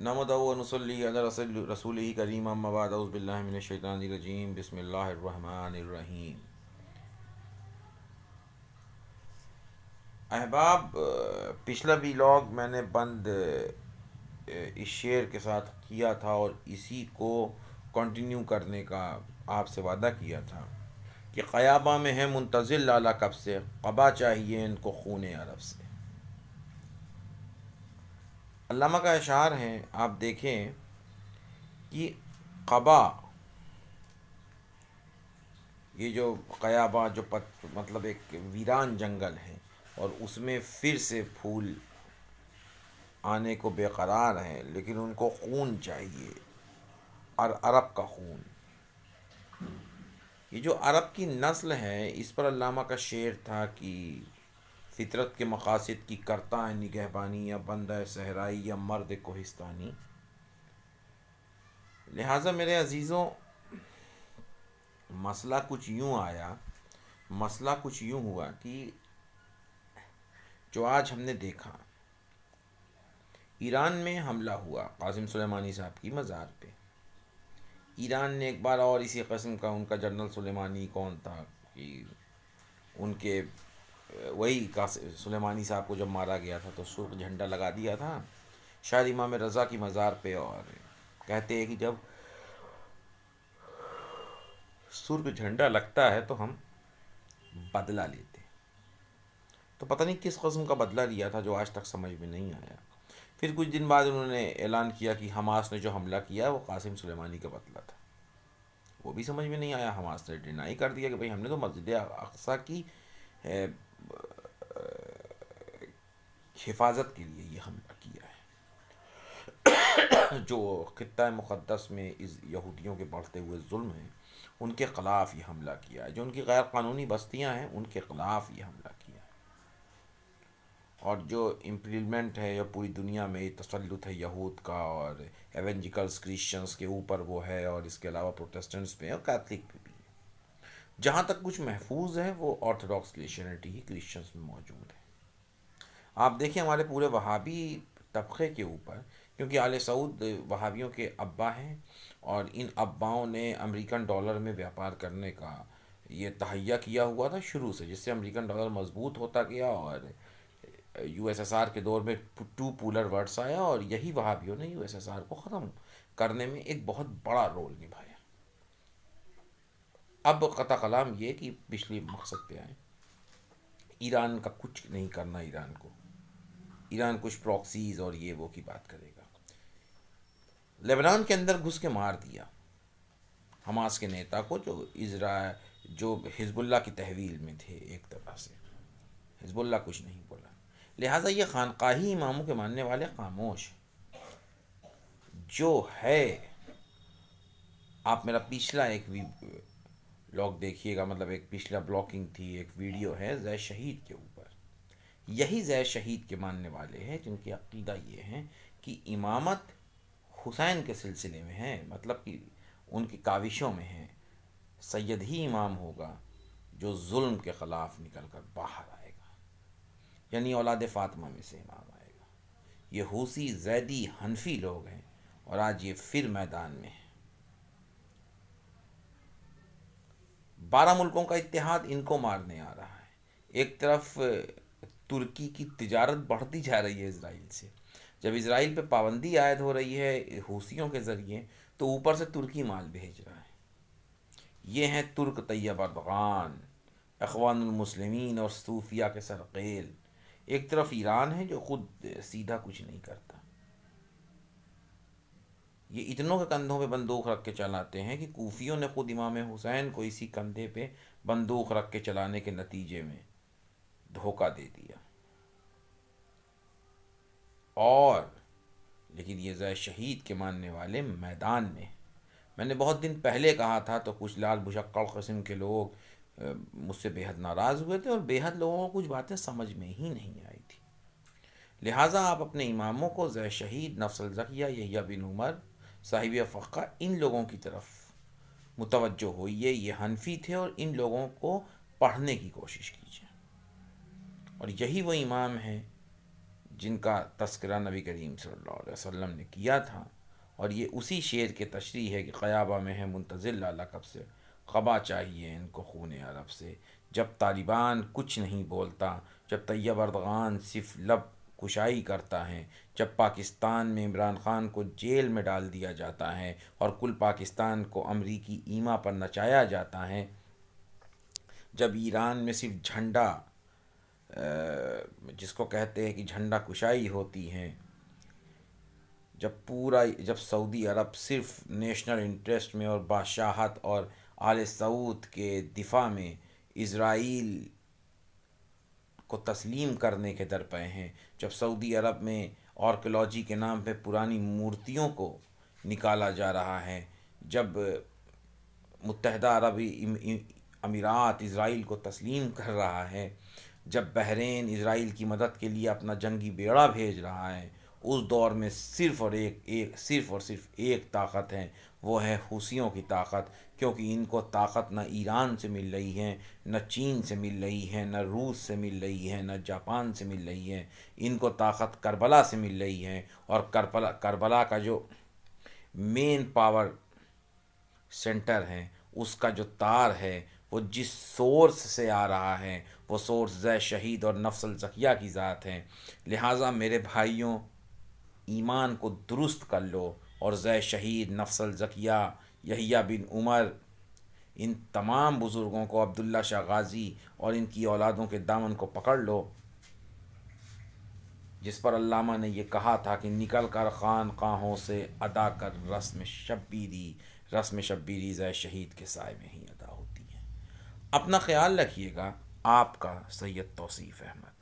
نحمدہ و نصلی علی رسولہ کریم، اما بعد، اعوذ باللہ من الشیطان الرجیم، بسم اللہ الرحمن الرحیم۔ احباب، پچھلا ویلاگ میں نے بند اس شعر کے ساتھ کیا تھا اور اسی کو کنٹینیو کرنے کا آپ سے وعدہ کیا تھا کہ قیابہ میں ہے منتظر لالا کب سے، قبا چاہیے ان کو خون عرب سے۔ علامہ کا اشعار ہے، آپ دیکھیں کہ قبا، یہ جو قیابہ جو مطلب ایک ویران جنگل ہے اور اس میں پھر سے پھول آنے کو بے قرار ہیں، لیکن ان کو خون چاہیے، اور عرب کا خون۔ یہ جو عرب کی نسل ہے، اس پر علامہ کا شعر تھا کہ فطرت کے مقاصد کی کرتا ہے نگہبانی، یا بندہ صحرائی یا مرد کوہستانی۔ لہٰذا میرے عزیزوں، مسئلہ کچھ یوں آیا، مسئلہ کچھ یوں ہوا کہ جو آج ہم نے دیکھا، ایران میں حملہ ہوا قاسم سلیمانی صاحب کی مزار پہ۔ ایران نے ایک بار اور اسی قسم کا، ان کا جنرل سلیمانی کون تھا کہ ان کے وہی سلیمانی صاحب کو جب مارا گیا تھا تو سرخ جھنڈا لگا دیا تھا شاید امام رضا کی مزار پہ، اور کہتے ہیں کہ جب سرخ جھنڈا لگتا ہے تو ہم بدلہ لیتے۔ تو پتہ نہیں کس قسم کا بدلہ لیا تھا جو آج تک سمجھ میں نہیں آیا۔ پھر کچھ دن بعد انہوں نے اعلان کیا کہ حماس نے جو حملہ کیا وہ قاسم سلیمانی کا بدلہ تھا۔ وہ بھی سمجھ میں نہیں آیا، حماس نے ڈینائی کر دیا کہ بھئی ہم نے تو مسجد اقصیٰ کی حفاظت کے لیے یہ حملہ کیا ہے۔ جو خطہ مقدس میں اس یہودیوں کے بڑھتے ہوئے ظلم ہیں، ان کے خلاف یہ حملہ کیا ہے۔ جو ان کی غیر قانونی بستیاں ہیں، ان کے خلاف یہ حملہ کیا ہے۔ اور جو امپلیمنٹ ہے، یا پوری دنیا میں تسلط ہے یہود کا، اور ایونجیکلس کرسچنس کے اوپر وہ ہے، اور اس کے علاوہ پروٹیسٹنٹس پہ اور کیتھلک پہ بھی ہے۔ جہاں تک کچھ محفوظ ہے وہ آرتھوڈاکس کرسچینٹی ہی کرسچنس میں موجود ہے۔ آپ دیکھیں ہمارے پورے وہابی طبقے کے اوپر، کیونکہ آل سعود وہابیوں کے ابا ہیں، اور ان اباؤں نے امریکن ڈالر میں بیاپار کرنے کا یہ تہیہ کیا ہوا تھا شروع سے، جس سے امریکن ڈالر مضبوط ہوتا گیا، اور یو ایس ایس آر کے دور میں ٹو پولر ورڈس آیا، اور یہی وہابیوں نے یو ایس ایس آر کو ختم کرنے میں ایک بہت بڑا رول نبھایا۔ اب قطع کلام یہ کہ پچھلی مقصد پہ آئیں، ایران کا کچھ نہیں کرنا، ایران کو، ایران کچھ پراکسیز اور یہ وہ کی بات کرے گا۔ لبنان کے اندر گھس کے مار دیا حماس کے نیتا کو، جو حزب اللہ کی تحویل میں تھے ایک طرح سے۔ حزب اللہ کچھ نہیں بولا، لہٰذا یہ خانقاہی اماموں کے ماننے والے خاموش ہیں۔ جو ہے، آپ میرا پچھلا ایک بلاگ دیکھیے گا، مطلب ایک پچھلا بلاکنگ تھی، ایک ویڈیو ہے زید شہید کے اوپر۔ یہی زید شہید کے ماننے والے ہیں جن کی عقیدہ یہ ہے کہ امامت حسین کے سلسلے میں ہے، مطلب کہ ان کی کاوشوں میں ہے، سید ہی امام ہوگا جو ظلم کے خلاف نکل کر باہر آئے گا، یعنی اولاد فاطمہ میں سے امام آئے گا۔ یہ حوثی، زیدی، حنفی لوگ ہیں، اور آج یہ پھر میدان میں ہیں۔ 12 ملکوں کا اتحاد ان کو مارنے آ رہا ہے۔ ایک طرف ترکی کی تجارت بڑھتی جا رہی ہے اسرائیل سے، جب اسرائیل پہ پابندی عائد ہو رہی ہے حوثیوں کے ذریعے، تو اوپر سے ترکی مال بھیج رہا ہے۔ یہ ہیں ترک طیب اردغان، اخوان المسلمین اور صوفیہ کے سرقیل۔ ایک طرف ایران ہے جو خود سیدھا کچھ نہیں کرتا، یہ اتنوں کے کندھوں پہ بندوق رکھ کے چلاتے ہیں کہ کوفیوں نے خود امام حسین کو اسی کندھے پہ بندوق رکھ کے چلانے کے نتیجے میں دھوکہ دے دیا۔ اور لیکن یہ زید شہید کے ماننے والے میدان میں، میں نے بہت دن پہلے کہا تھا تو کچھ لال بھشکڑ قسم کے لوگ مجھ سے بے حد ناراض ہوئے تھے، اور بے حد لوگوں کو کچھ باتیں سمجھ میں ہی نہیں آئی تھی۔ لہٰذا آپ اپنے اماموں کو، زید شہید، نفس الزکیہ، یحییٰ بن عمر، صاحب فقہ، ان لوگوں کی طرف متوجہ ہوئیے۔ یہ حنفی تھے، اور ان لوگوں کو پڑھنے کی کوشش کیجیے۔ اور یہی وہ امام ہیں جن کا تذکرہ نبی کریم صلی اللہ علیہ وسلم نے کیا تھا، اور یہ اسی شعر کے تشریح ہے کہ قیابہ میں ہے منتظر لقب سے، قبا چاہیے ان کو خون عرب سے، جب طالبان کچھ نہیں بولتا، جب طیب اردغان صرف لب کشائی کرتا ہے، جب پاکستان میں عمران خان کو جیل میں ڈال دیا جاتا ہے اور کل پاکستان کو امریکی ایما پر نچایا جاتا ہے، جب ایران میں صرف جھنڈا جس کو کہتے ہیں کہ جھنڈا کشائی ہوتی ہے، جب سعودی عرب صرف نیشنل انٹرسٹ میں اور بادشاہت اور آل سعود کے دفاع میں اسرائیل کو تسلیم کرنے کے درپے ہیں، جب سعودی عرب میں آرکیولوجی کے نام پہ پرانی مورتیوں کو نکالا جا رہا ہے، جب متحدہ عربی امارات اسرائیل کو تسلیم کر رہا ہے، جب بحرین اسرائیل کی مدد کے لیے اپنا جنگی بیڑا بھیج رہا ہے، اس دور میں صرف اور صرف ایک طاقت ہے، وہ ہے حوثیوں کی طاقت، کیونکہ ان کو طاقت نہ ایران سے مل رہی ہے، نہ چین سے مل رہی ہے، نہ روس سے مل رہی ہے، نہ جاپان سے مل رہی ہے، ان کو طاقت کربلا سے مل رہی ہے، اور کربلا کا جو مین پاور سینٹر ہے، اس کا جو تار ہے، وہ جس سورس سے آ رہا ہے، وہ سورس زے شہید اور نفس الزکیہ کی ذات ہے۔ لہٰذا میرے بھائیوں، ایمان کو درست کر لو، اور زے شہید، نفس الزکیہ، یحییٰ بن عمر، ان تمام بزرگوں کو، عبداللہ شاہ غازی اور ان کی اولادوں کے دامن کو پکڑ لو، جس پر علامہ نے یہ کہا تھا کہ نکل کر خانقاہوں سے ادا کر رسم شبیری زے شہید کے سائے میں ہی ادا ہوتی ہے۔ اپنا خیال رکھیے گا، آپ کا سید توصیف احمد۔